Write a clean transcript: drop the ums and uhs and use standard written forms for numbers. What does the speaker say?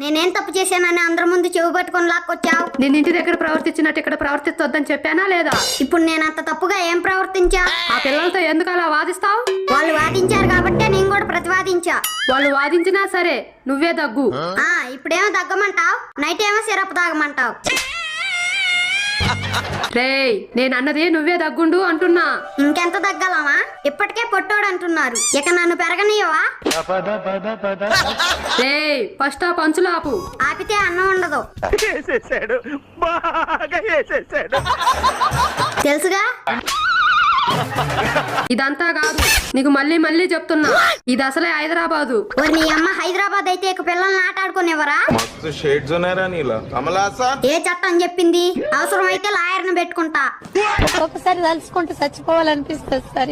నేనేం తప్పు చేశానని అందరి ముందు చెవు పట్టుకొని లాక్కొచ్చావు? నేను ఇంటి దగ్గర ప్రవర్తించినట్టు ఇక్కడ ప్రవర్తిస్తొద్దని చెప్పానా లేదా? ఇప్పుడు నేను అంత తప్పుగా ఏం ప్రవర్తించా? ఆ పిల్లలతో ఎందుకు అలా వాదిస్తావు? వాళ్ళు వాదించారు కాబట్టే నేను కూడా ప్రతివాదించా. వాళ్ళు వాదించినా సరే నువ్వే దగ్గు. ఇప్పుడేమో దగ్గమంటావు, నైట్ ఏమో సిరప్ తాగమంటావు. రేయ్, నేను అన్నది నువ్వే దగ్గుండు అంటున్నా. ఇంకెంత దగ్గలమా? ఇప్పటికే పొట్టోడు అంటున్నారు, ఇక నన్ను పెరగనియవా? రేయ్, ఫస్ట్ ఆ పంచులు ఆపు. ఆపితే అన్నం ఉండదు. తెలుసుగా. ఇదంతా కాదు, నీకు మళ్ళీ మళ్ళీ చెప్తున్నా, ఇది అసలే హైదరాబాదు. నీ అమ్మ హైదరాబాద్ అయితే ఇక పిల్లల్ని ఆటాడుకునేవరా? ఏ చట్టం చెప్పింది? అవసరమైతే లాయర్ని పెట్టుకుంటా. ఒక్కొక్కసారి తలుచుకుంటూ చచ్చిపోవాలనిపిస్తుంది సార్.